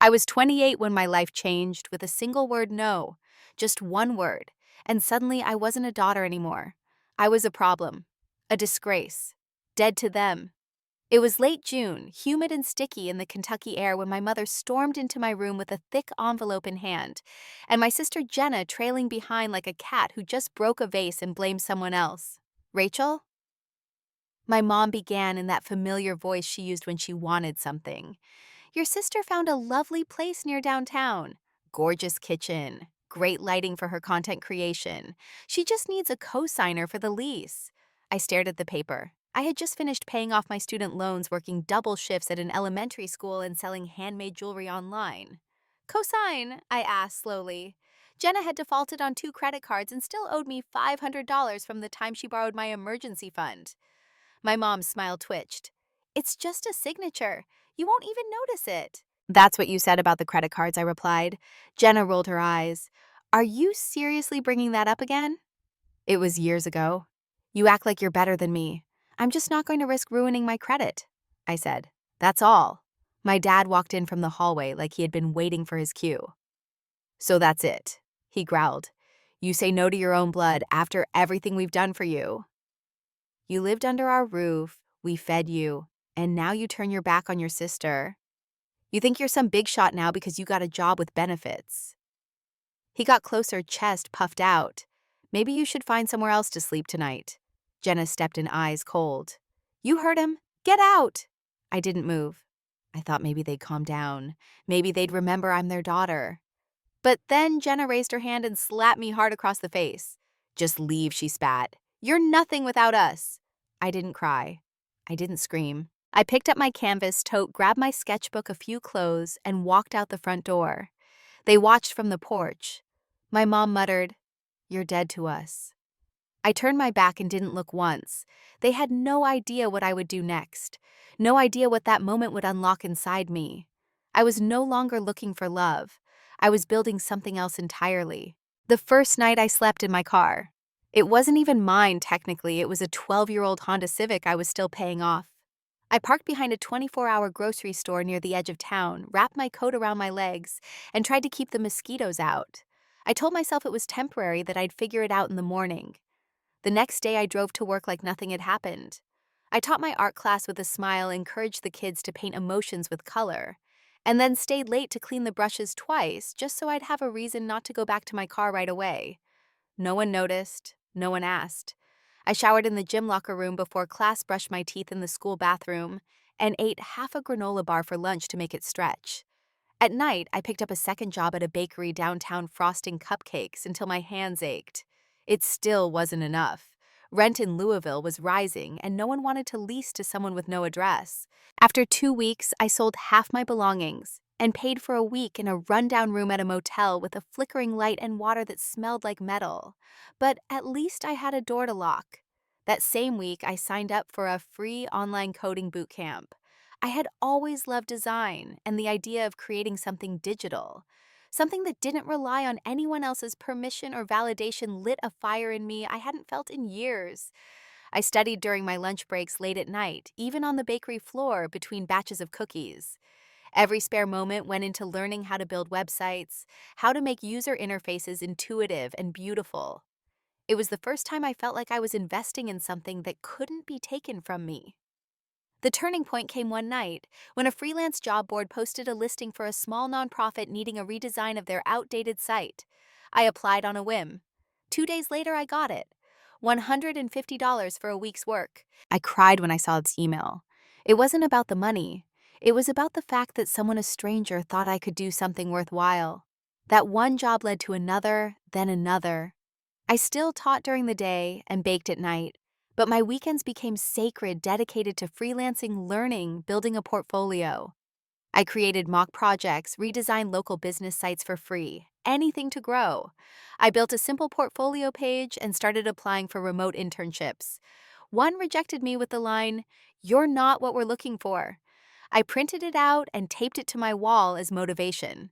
I was 28 when my life changed with a single word no, just one word, and suddenly I wasn't a daughter anymore. I was a problem, a disgrace, dead to them. It was late June, humid and sticky in the Kentucky air when my mother stormed into my room with a thick envelope in hand, and my sister Jenna trailing behind like a cat who just broke a vase and blamed someone else. Rachel? My mom began in that familiar voice she used when she wanted something. Your sister found a lovely place near downtown. Gorgeous kitchen. Great lighting for her content creation. She just needs a co-signer for the lease. I stared at the paper. I had just finished paying off my student loans, working double shifts at an elementary school and selling handmade jewelry online. Co-sign? I asked slowly. Jenna had defaulted on 2 credit cards and still owed me $500 from the time she borrowed my emergency fund. My mom's smile twitched. It's just a signature. You won't even notice it. That's what you said about the credit cards, I replied. Jenna rolled her eyes. Are you seriously bringing that up again? It was years ago. You act like you're better than me. I'm just not going to risk ruining my credit, I said. That's all. My dad walked in from the hallway like he had been waiting for his cue. So that's it, he growled. You say no to your own blood after everything we've done for you. You lived under our roof, we fed you, and now you turn your back on your sister. You think you're some big shot now because you got a job with benefits. He got closer, chest puffed out. Maybe you should find somewhere else to sleep tonight. Jenna stepped in, eyes cold. You heard him. Get out! I didn't move. I thought maybe they'd calm down. Maybe they'd remember I'm their daughter. But then Jenna raised her hand and slapped me hard across the face. Just leave, she spat. You're nothing without us. I didn't cry. I didn't scream. I picked up my canvas tote, grabbed my sketchbook, a few clothes, and walked out the front door. They watched from the porch. My mom muttered, You're dead to us. I turned my back and didn't look once. They had no idea what I would do next. No idea what that moment would unlock inside me. I was no longer looking for love. I was building something else entirely. The first night I slept in my car. It wasn't even mine, technically. It was a 12-year-old Honda Civic I was still paying off. I parked behind a 24-hour grocery store near the edge of town, wrapped my coat around my legs, and tried to keep the mosquitoes out. I told myself it was temporary, that I'd figure it out in the morning. The next day, I drove to work like nothing had happened. I taught my art class with a smile, encouraged the kids to paint emotions with color, and then stayed late to clean the brushes twice, just so I'd have a reason not to go back to my car right away. No one noticed. No one asked. I showered in the gym locker room before class, brushed my teeth in the school bathroom, and ate half a granola bar for lunch to make it stretch. At night, I picked up a second job at a bakery downtown, frosting cupcakes until my hands ached. It still wasn't enough. Rent in Louisville was rising, and no one wanted to lease to someone with no address. After 2 weeks, I sold half my belongings and paid for a week in a rundown room at a motel with a flickering light and water that smelled like metal. But at least I had a door to lock. That same week, I signed up for a free online coding boot camp. I had always loved design and the idea of creating something digital. Something that didn't rely on anyone else's permission or validation lit a fire in me I hadn't felt in years. I studied during my lunch breaks late at night, even on the bakery floor between batches of cookies. Every spare moment went into learning how to build websites, how to make user interfaces intuitive and beautiful. It was the first time I felt like I was investing in something that couldn't be taken from me. The turning point came one night when a freelance job board posted a listing for a small nonprofit needing a redesign of their outdated site. I applied on a whim. 2 days later, I got it. $150 for a week's work. I cried when I saw this email. It wasn't about the money. It was about the fact that someone, a stranger, thought I could do something worthwhile. That one job led to another, then another. I still taught during the day and baked at night, but my weekends became sacred, dedicated to freelancing, learning, building a portfolio. I created mock projects, redesigned local business sites for free, anything to grow. I built a simple portfolio page and started applying for remote internships. One rejected me with the line, "You're not what we're looking for." I printed it out and taped it to my wall as motivation.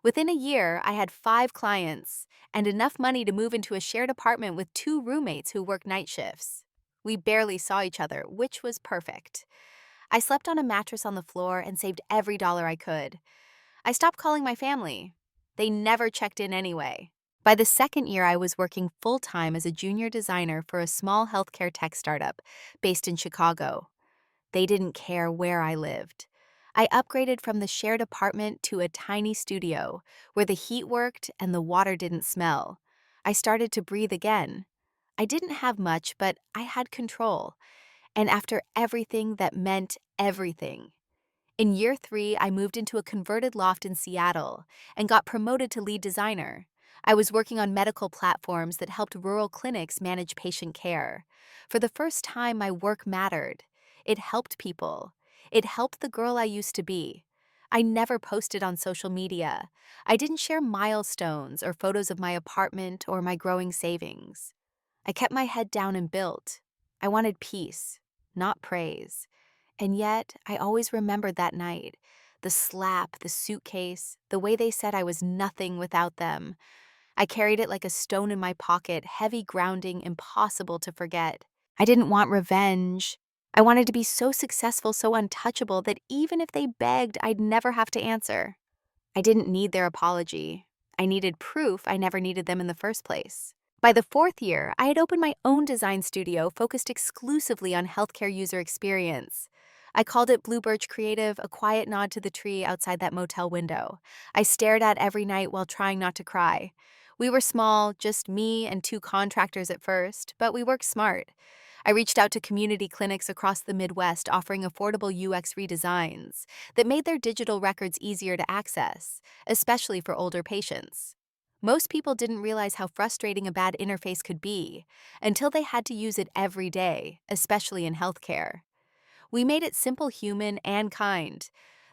Within a year, I had 5 clients and enough money to move into a shared apartment with 2 roommates who worked night shifts. We barely saw each other, which was perfect. I slept on a mattress on the floor and saved every dollar I could. I stopped calling my family. They never checked in anyway. By the second year, I was working full time as a junior designer for a small healthcare tech startup based in Chicago. They didn't care where I lived. I upgraded from the shared apartment to a tiny studio where the heat worked and the water didn't smell. I started to breathe again. I didn't have much, but I had control. And after everything, that meant everything. In year 3, I moved into a converted loft in Seattle and got promoted to lead designer. I was working on medical platforms that helped rural clinics manage patient care. For the first time, my work mattered. It helped people. It helped the girl I used to be. I never posted on social media. I didn't share milestones or photos of my apartment or my growing savings. I kept my head down and built. I wanted peace, not praise. And yet, I always remembered that night. The slap, the suitcase, the way they said I was nothing without them. I carried it like a stone in my pocket, heavy, grounding, impossible to forget. I didn't want revenge. I wanted to be so successful, so untouchable, that even if they begged, I'd never have to answer. I didn't need their apology. I needed proof I never needed them in the first place. By the 4th year, I had opened my own design studio focused exclusively on healthcare user experience. I called it Blue Birch Creative, a quiet nod to the tree outside that motel window. I stared at every night while trying not to cry. We were small, just me and 2 contractors at first, but we worked smart. I reached out to community clinics across the Midwest offering affordable UX redesigns that made their digital records easier to access, especially for older patients. Most people didn't realize how frustrating a bad interface could be until they had to use it every day, especially in healthcare. We made it simple, human, and kind.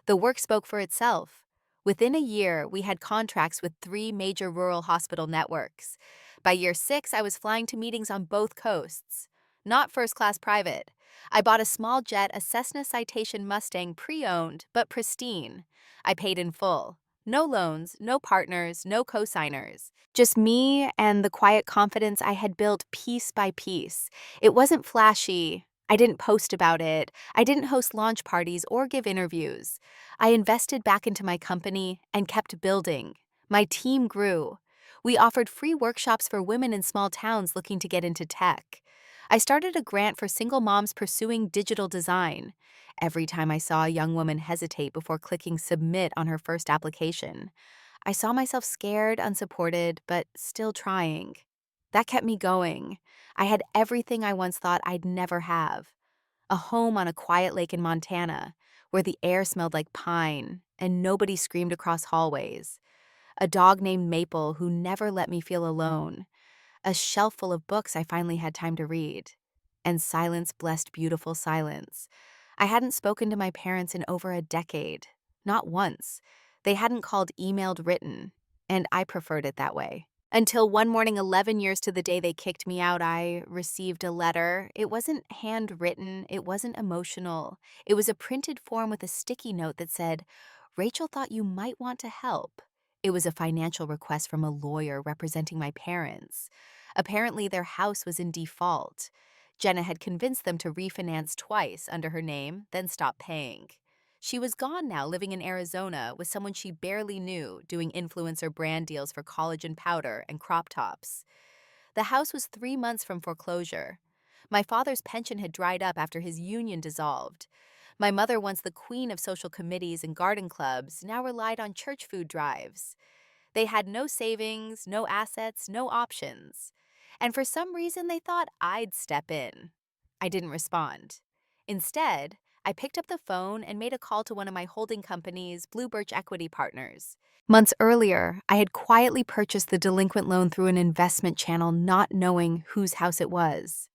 The work spoke for itself. Within a year, we had contracts with 3 major rural hospital networks. By year 6, I was flying to meetings on both coasts. Not first-class private. I bought a small jet, a Cessna Citation Mustang pre-owned, but pristine. I paid in full. No loans, no partners, no co-signers. Just me and the quiet confidence I had built piece by piece. It wasn't flashy. I didn't post about it. I didn't host launch parties or give interviews. I invested back into my company and kept building. My team grew. We offered free workshops for women in small towns looking to get into tech. I started a grant for single moms pursuing digital design. Every time I saw a young woman hesitate before clicking submit on her first application, I saw myself scared, unsupported, but still trying. That kept me going. I had everything I once thought I'd never have. A home on a quiet lake in Montana, where the air smelled like pine and nobody screamed across hallways. A dog named Maple who never let me feel alone. A shelf full of books I finally had time to read. And silence blessed beautiful silence. I hadn't spoken to my parents in over a decade. Not once. They hadn't called, emailed, written. And I preferred it that way. Until one morning, 11 years to the day they kicked me out, I received a letter. It wasn't handwritten, it wasn't emotional. It was a printed form with a sticky note that said, "Rachel thought you might want to help." It was a financial request from a lawyer representing my parents. Apparently, their house was in default. Jenna had convinced them to refinance twice under her name, then stop paying. She was gone now, living in Arizona with someone she barely knew, doing influencer brand deals for collagen powder and crop tops. The house was 3 months from foreclosure. My father's pension had dried up after his union dissolved. My mother, once the queen of social committees and garden clubs, now relied on church food drives. They had no savings, no assets, no options. And for some reason, they thought I'd step in. I didn't respond. Instead, I picked up the phone and made a call to one of my holding companies, Blue Birch Equity Partners. Months earlier, I had quietly purchased the delinquent loan through an investment channel, not knowing whose house it was.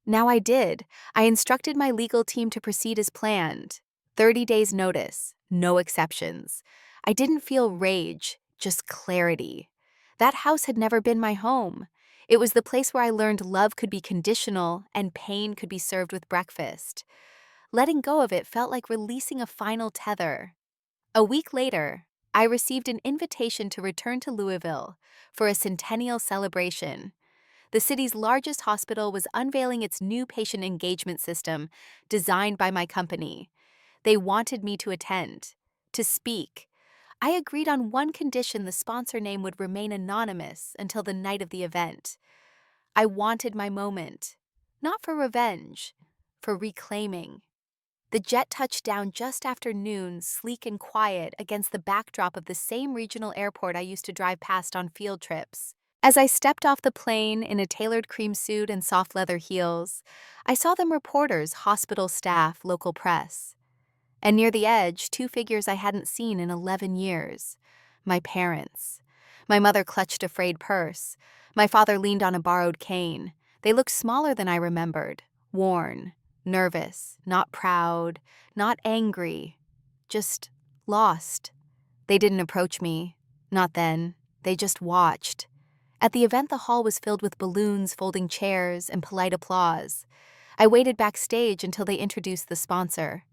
Now I did. I instructed my legal team to proceed as planned. 30 days notice, no exceptions. I didn't feel rage, just clarity. That house had never been my home. It was the place where I learned love could be conditional and pain could be served with breakfast. Letting go of it felt like releasing a final tether. A week later, I received an invitation to return to Louisville for a centennial celebration. The city's largest hospital was unveiling its new patient engagement system designed by my company. They wanted me to attend, to speak. I agreed on one condition: the sponsor name would remain anonymous until the night of the event. I wanted my moment, not for revenge, for reclaiming. The jet touched down just after noon, sleek and quiet, against the backdrop of the same regional airport I used to drive past on field trips. As I stepped off the plane in a tailored cream suit and soft leather heels, I saw them: reporters, hospital staff, local press. And near the edge, two figures I hadn't seen in 11 years. My parents. My mother clutched a frayed purse. My father leaned on a borrowed cane. They looked smaller than I remembered, worn, nervous, not proud, not angry, just lost. They didn't approach me. Not then. They just watched. At the event, the hall was filled with balloons, folding chairs, and polite applause. I waited backstage until they introduced the sponsor.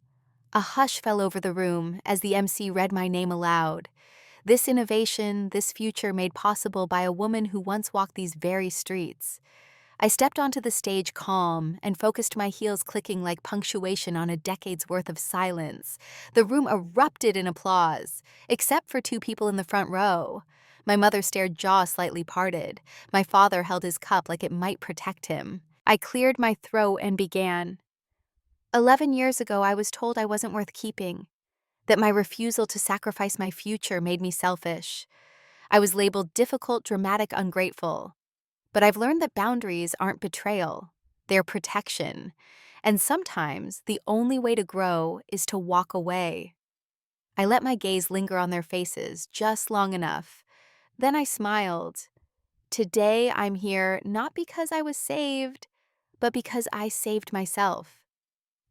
A hush fell over the room as the MC read my name aloud. This innovation, this future, made possible by a woman who once walked these very streets. I stepped onto the stage calm and focused, my heels clicking like punctuation on a decade's worth of silence. The room erupted in applause, except for two people in the front row. My mother stared, jaw slightly parted. My father held his cup like it might protect him. I cleared my throat and began. 11 years ago, I was told I wasn't worth keeping, that my refusal to sacrifice my future made me selfish. I was labeled difficult, dramatic, ungrateful. But I've learned that boundaries aren't betrayal, they're protection. And sometimes the only way to grow is to walk away. I let my gaze linger on their faces just long enough. Then I smiled. Today I'm here not because I was saved, but because I saved myself.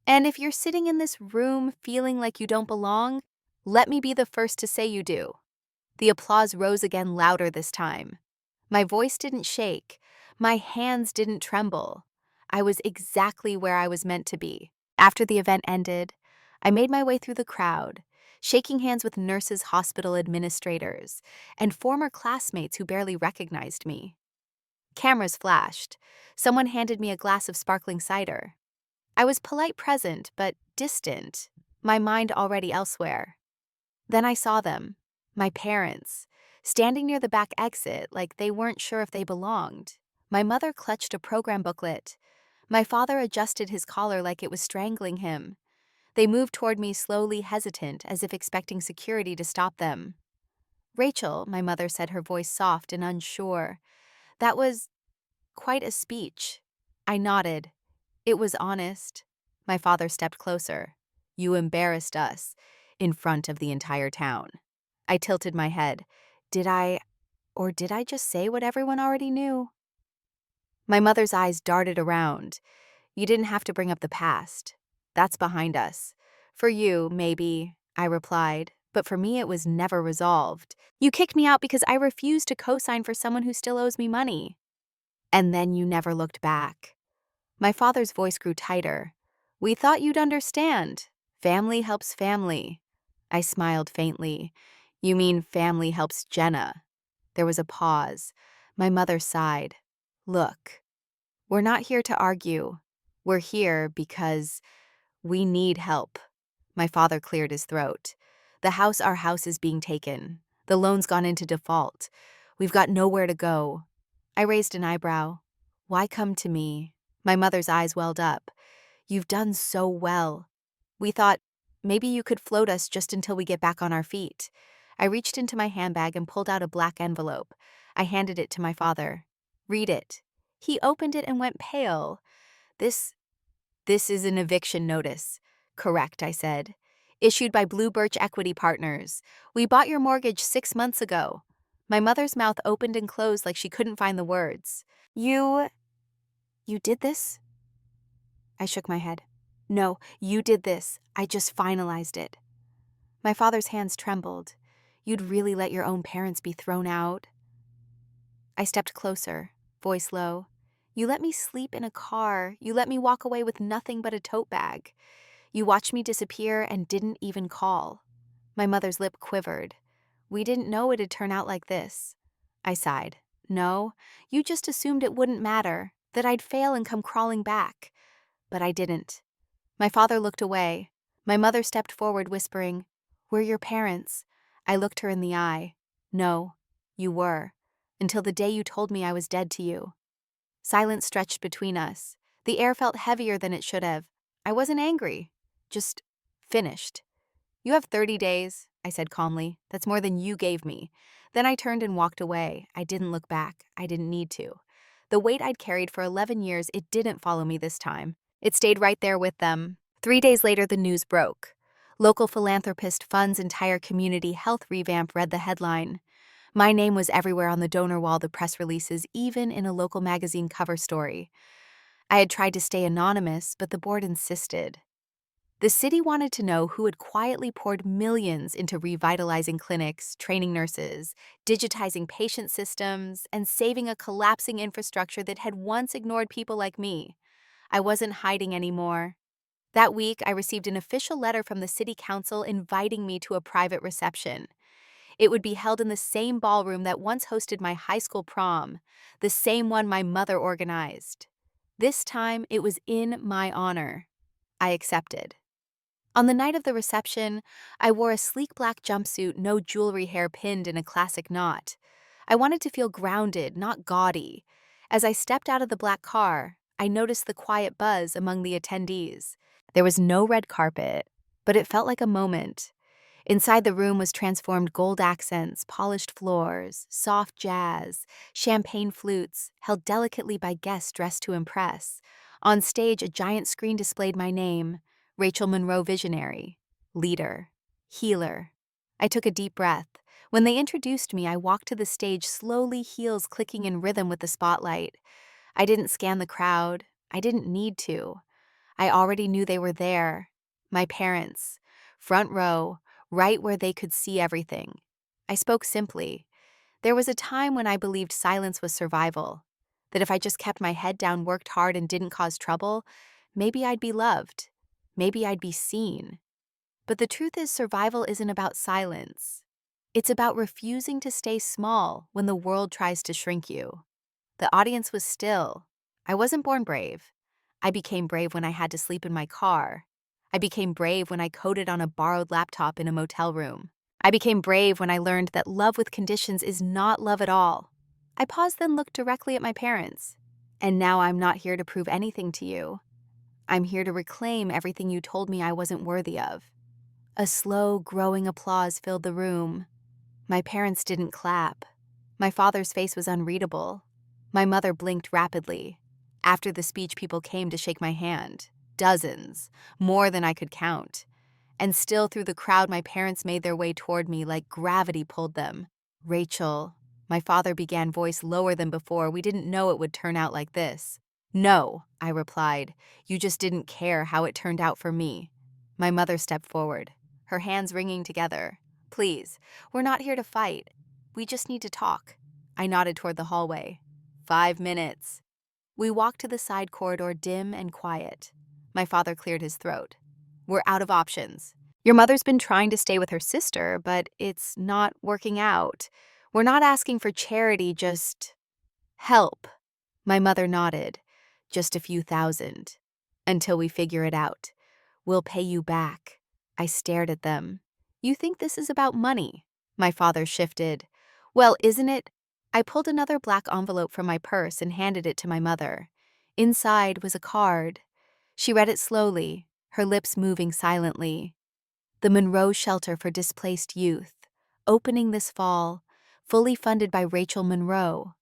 And if you're sitting in this room feeling like you don't belong, let me be the first to say you do. The applause rose again, louder this time. My voice didn't shake. My hands didn't tremble. I was exactly where I was meant to be. After the event ended, I made my way through the crowd, shaking hands with nurses, hospital administrators, and former classmates who barely recognized me. Cameras flashed. Someone handed me a glass of sparkling cider. I was polite, present, but distant, my mind already elsewhere. Then I saw them, my parents, standing near the back exit like they weren't sure if they belonged. My mother clutched a program booklet. My father adjusted his collar like it was strangling him. They moved toward me slowly, hesitant, as if expecting security to stop them. "Rachel," my mother said, her voice soft and unsure. "That was quite a speech." I nodded. It was honest. My father stepped closer. "You embarrassed us in front of the entire town." I tilted my head. Did I just say what everyone already knew? My mother's eyes darted around. "You didn't have to bring up the past. That's behind us. For you, maybe," I replied, "but for me it was never resolved. You kicked me out because I refused to co-sign for someone who still owes me money. And then you never looked back." My father's voice grew tighter. "We thought you'd understand. Family helps family." I smiled faintly. "You mean family helps Jenna?" There was a pause. My mother sighed. "Look, we're not here to argue. We're here because we need help." My father cleared his throat. Our house is being taken. The loan's gone into default. We've got nowhere to go." I raised an eyebrow. "Why come to me?" My mother's eyes welled up. "You've done so well. We thought maybe you could float us just until we get back on our feet." I reached into my handbag and pulled out a black envelope. I handed it to my father. "Read it." He opened it and went pale. This is an eviction notice." "Correct," I said. "Issued by Blue Birch Equity Partners. We bought your mortgage 6 months ago." My mother's mouth opened and closed like she couldn't find the words. You did this?" I shook my head. "No, you did this. I just finalized it." My father's hands trembled. "You'd really let your own parents be thrown out?" I stepped closer, voice low. "You let me sleep in a car. You let me walk away with nothing but a tote bag. You watched me disappear and didn't even call." My mother's lip quivered. "We didn't know it'd turn out like this." I sighed. "No, you just assumed it wouldn't matter, that I'd fail and come crawling back. But I didn't." My father looked away. My mother stepped forward, whispering, "We're your parents. I looked her in the eye. No, you were. Until the day you told me I was dead to you. Silence stretched between us. The air felt heavier than it should have. I wasn't angry. Just finished. You have 30 days, I said calmly. That's more than you gave me. Then I turned and walked away. I didn't look back. I didn't need to. The weight I'd carried for 11 years, it didn't follow me this time. It stayed right there with them. 3 days later, the news broke. Local philanthropist funds entire community health revamp, read the headline. My name was everywhere on the donor wall, the press releases, even in a local magazine cover story. I had tried to stay anonymous, but the board insisted. The city wanted to know who had quietly poured millions into revitalizing clinics, training nurses, digitizing patient systems, and saving a collapsing infrastructure that had once ignored people like me. I wasn't hiding anymore. That week, I received an official letter from the city council inviting me to a private reception. It would be held in the same ballroom that once hosted my high school prom, the same one my mother organized. This time, it was in my honor. I accepted. On the night of the reception, I wore a sleek black jumpsuit, no jewelry, hair pinned in a classic knot. I wanted to feel grounded, not gaudy. As I stepped out of the black car, I noticed the quiet buzz among the attendees. There was no red carpet, but it felt like a moment. Inside the room was transformed gold accents, polished floors, soft jazz, champagne flutes, held delicately by guests dressed to impress. On stage, a giant screen displayed my name, Rachel Monroe, visionary, leader, healer. I took a deep breath. When they introduced me, I walked to the stage, slowly, heels clicking in rhythm with the spotlight. I didn't scan the crowd. I didn't need to. I already knew they were there. My parents, front row, right where they could see everything. I spoke simply. There was a time when I believed silence was survival, that if I just kept my head down, worked hard, and didn't cause trouble, maybe I'd be loved. Maybe I'd be seen. But the truth is, survival isn't about silence. It's about refusing to stay small when the world tries to shrink you. The audience was still. I wasn't born brave. I became brave when I had to sleep in my car. I became brave when I coded on a borrowed laptop in a motel room. I became brave when I learned that love with conditions is not love at all. I paused, then looked directly at my parents. And now I'm not here to prove anything to you. I'm here to reclaim everything you told me I wasn't worthy of. A slow, growing applause filled the room. My parents didn't clap. My father's face was unreadable. My mother blinked rapidly. After the speech, people came to shake my hand. Dozens, more than I could count. And still through the crowd, my parents made their way toward me like gravity pulled them. Rachel, my father began, voice lower than before. We didn't know it would turn out like this. No, I replied. You just didn't care how it turned out for me. My mother stepped forward, her hands wringing together. Please, we're not here to fight. We just need to talk. I nodded toward the hallway. 5 minutes. We walked to the side corridor, dim and quiet. My father cleared his throat. We're out of options. Your mother's been trying to stay with her sister, but it's not working out. We're not asking for charity, just help. My mother nodded. Just a few thousand. Until we figure it out. We'll pay you back. I stared at them. You think this is about money? My father shifted. Well, isn't it? I pulled another black envelope from my purse and handed it to my mother. Inside was a card. She read it slowly, her lips moving silently. The Monroe Shelter for Displaced Youth, opening this fall, fully funded by Rachel Monroe.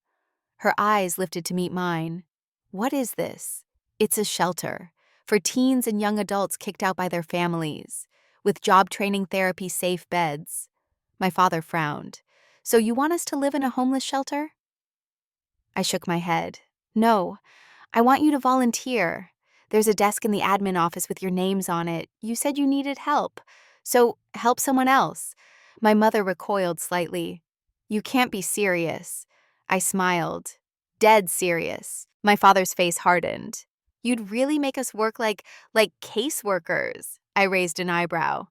Her eyes lifted to meet mine. What is this? It's a shelter for teens and young adults kicked out by their families, with job training, therapy, safe beds. My father frowned. So you want us to live in a homeless shelter? I shook my head. No, I want you to volunteer. There's a desk in the admin office with your names on it. You said you needed help. So help someone else. My mother recoiled slightly. You can't be serious. I smiled. Dead serious. My father's face hardened. You'd really make us work like caseworkers. I raised an eyebrow.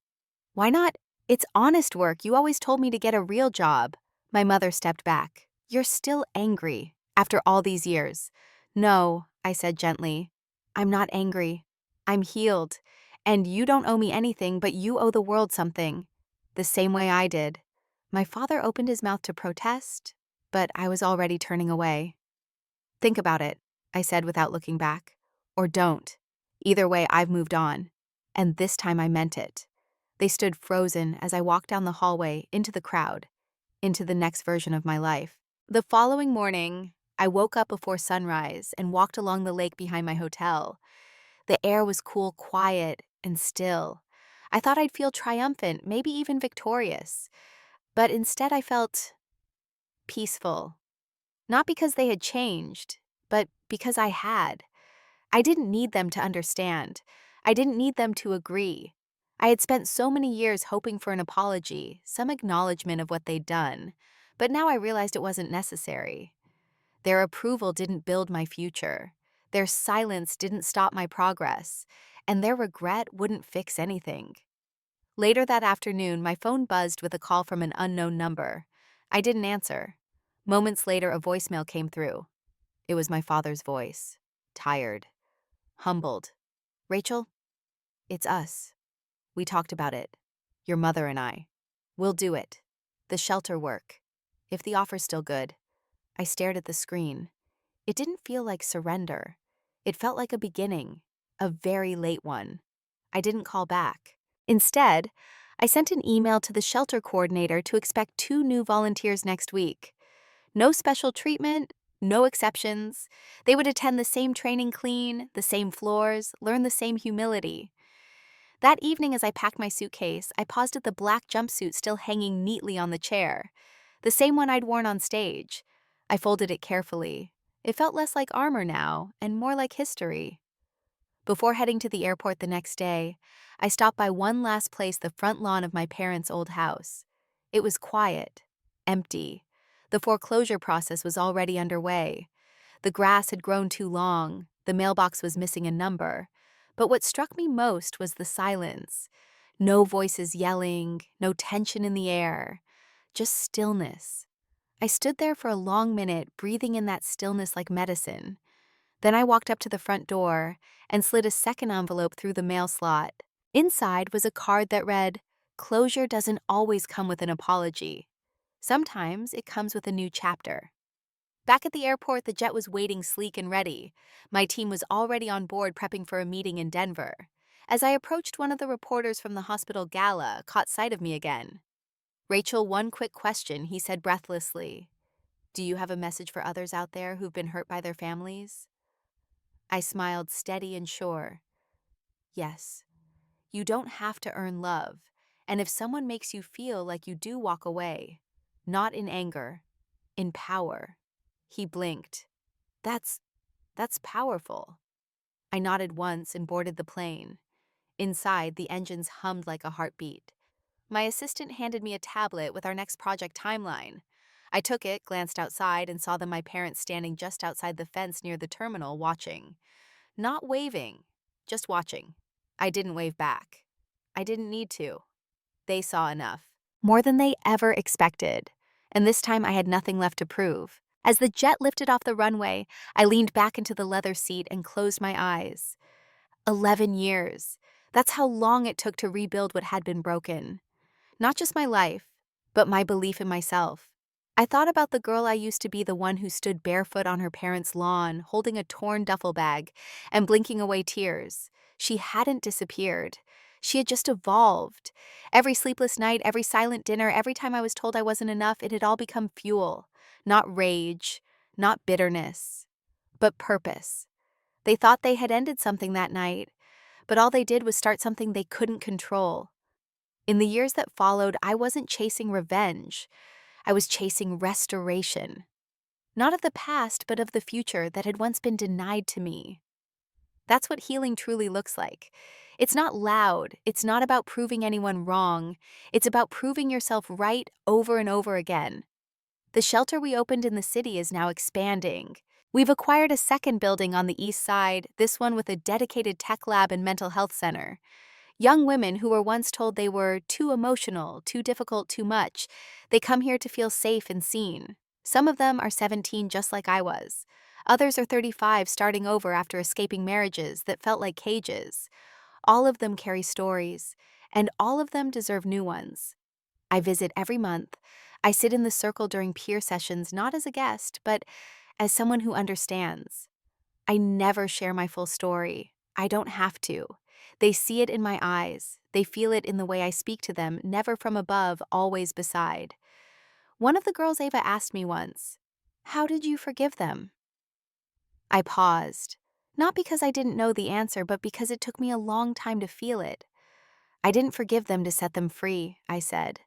Why not? It's honest work. You always told me to get a real job. My mother stepped back. You're still angry after all these years. No, I said gently. I'm not angry. I'm healed. And you don't owe me anything, but you owe the world something. The same way I did. My father opened his mouth to protest, but I was already turning away. Think about it, I said without looking back. Or don't. Either way, I've moved on. And this time I meant it. They stood frozen as I walked down the hallway into the crowd, into the next version of my life. The following morning, I woke up before sunrise and walked along the lake behind my hotel. The air was cool, quiet, and still. I thought I'd feel triumphant, maybe even victorious. But instead I felt peaceful. Not because they had changed, but because I had. I didn't need them to understand. I didn't need them to agree. I had spent so many years hoping for an apology, some acknowledgement of what they'd done, but now I realized it wasn't necessary. Their approval didn't build my future. Their silence didn't stop my progress, and their regret wouldn't fix anything. Later that afternoon, my phone buzzed with a call from an unknown number. I didn't answer. Moments later, a voicemail came through. It was my father's voice. Tired. Humbled. Rachel, it's us. We talked about it. Your mother and I. We'll do it. The shelter work. If the offer's still good. I stared at the screen. It didn't feel like surrender. It felt like a beginning. A very late one. I didn't call back. Instead, I sent an email to the shelter coordinator to expect 2 new volunteers next week. No special treatment, no exceptions. They would attend the same training, clean the same floors, learn the same humility. That evening, as I packed my suitcase, I paused at the black jumpsuit still hanging neatly on the chair, the same one I'd worn on stage. I folded it carefully. It felt less like armor now, and more like history. Before heading to the airport the next day, I stopped by one last place, the front lawn of my parents' old house. It was quiet, empty. The foreclosure process was already underway. The grass had grown too long, the mailbox was missing a number. But what struck me most was the silence. No voices yelling, no tension in the air, just stillness. I stood there for a long minute, breathing in that stillness like medicine. Then I walked up to the front door and slid a second envelope through the mail slot. Inside was a card that read, "Closure doesn't always come with an apology. Sometimes it comes with a new chapter." Back at the airport, the jet was waiting sleek and ready. My team was already on board, prepping for a meeting in Denver. As I approached, one of the reporters from the hospital gala caught sight of me again. "Rachel, one quick question," he said breathlessly. "Do you have a message for others out there who've been hurt by their families?" I smiled, steady and sure. "Yes. You don't have to earn love, and if someone makes you feel like you do, walk away. Not in anger, in power." He blinked. That's powerful." I nodded once and boarded the plane. Inside, the engines hummed like a heartbeat. My assistant handed me a tablet with our next project timeline. I took it, glanced outside, and saw my parents standing just outside the fence near the terminal, watching. Not waving, just watching. I didn't wave back. I didn't need to. They saw enough. More than they ever expected. And this time I had nothing left to prove. As the jet lifted off the runway, I leaned back into the leather seat and closed my eyes. 11 years. That's how long it took to rebuild what had been broken. Not just my life, but my belief in myself. I thought about the girl I used to be, the one who stood barefoot on her parents' lawn, holding a torn duffel bag and blinking away tears. She hadn't disappeared. She had just evolved. Every sleepless night, every silent dinner, every time I was told I wasn't enough, it had all become fuel. Not rage, not bitterness, but purpose. They thought they had ended something that night, but all they did was start something they couldn't control. In the years that followed, I wasn't chasing revenge. I was chasing restoration. Not of the past, but of the future that had once been denied to me. That's what healing truly looks like. It's not loud. It's not about proving anyone wrong. It's about proving yourself right over and over again. The shelter we opened in the city is now expanding. We've acquired a second building on the east side, this one with a dedicated tech lab and mental health center. Young women who were once told they were too emotional, too difficult, too much, they come here to feel safe and seen. Some of them are 17, just like I was. Others are 35, starting over after escaping marriages that felt like cages. All of them carry stories, and all of them deserve new ones. I visit every month. I sit in the circle during peer sessions, not as a guest, but as someone who understands. I never share my full story. I don't have to. They see it in my eyes. They feel it in the way I speak to them, never from above, always beside. One of the girls Ava asked me once, "How did you forgive them?" I paused, not because I didn't know the answer, but because it took me a long time to feel it. I didn't forgive them to set them free, I said.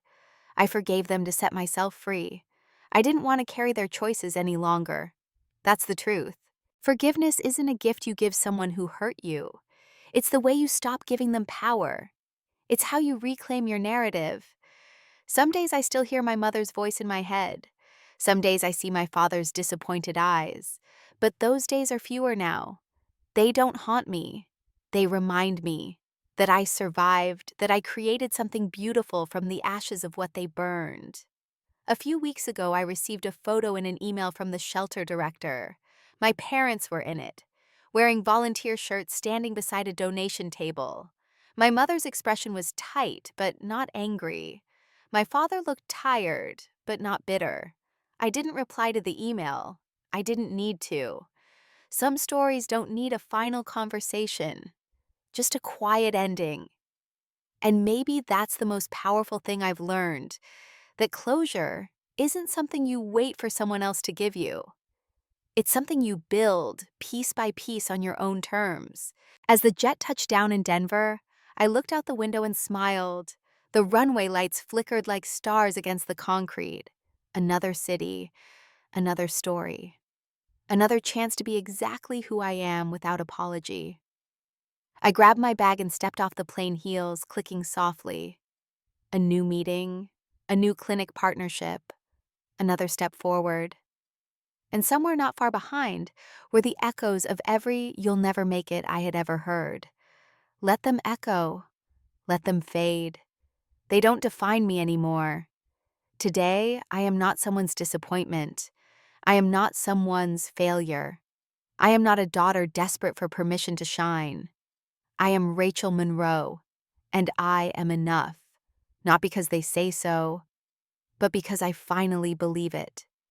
I forgave them to set myself free. I didn't want to carry their choices any longer. That's the truth. Forgiveness isn't a gift you give someone who hurt you. It's the way you stop giving them power. It's how you reclaim your narrative. Some days I still hear my mother's voice in my head. Some days I see my father's disappointed eyes. But those days are fewer now. They don't haunt me. They remind me that I survived, that I created something beautiful from the ashes of what they burned. A few weeks ago, I received a photo in an email from the shelter director. My parents were in it, wearing volunteer shirts standing beside a donation table. My mother's expression was tight, but not angry. My father looked tired, but not bitter. I didn't reply to the email. I didn't need to. Some stories don't need a final conversation, just a quiet ending. And maybe that's the most powerful thing I've learned, that closure isn't something you wait for someone else to give you. It's something you build piece by piece on your own terms. As the jet touched down in Denver, I looked out the window and smiled. The runway lights flickered like stars against the concrete. Another city, another story. Another chance to be exactly who I am without apology. I grabbed my bag and stepped off the plane heels, clicking softly. A new meeting, a new clinic partnership, another step forward. And somewhere not far behind were the echoes of every "you'll never make it" I had ever heard. Let them echo. Let them fade. They don't define me anymore. Today, I am not someone's disappointment. I am not someone's failure. I am not a daughter desperate for permission to shine. I am Rachel Monroe, and I am enough. Not because they say so, but because I finally believe it.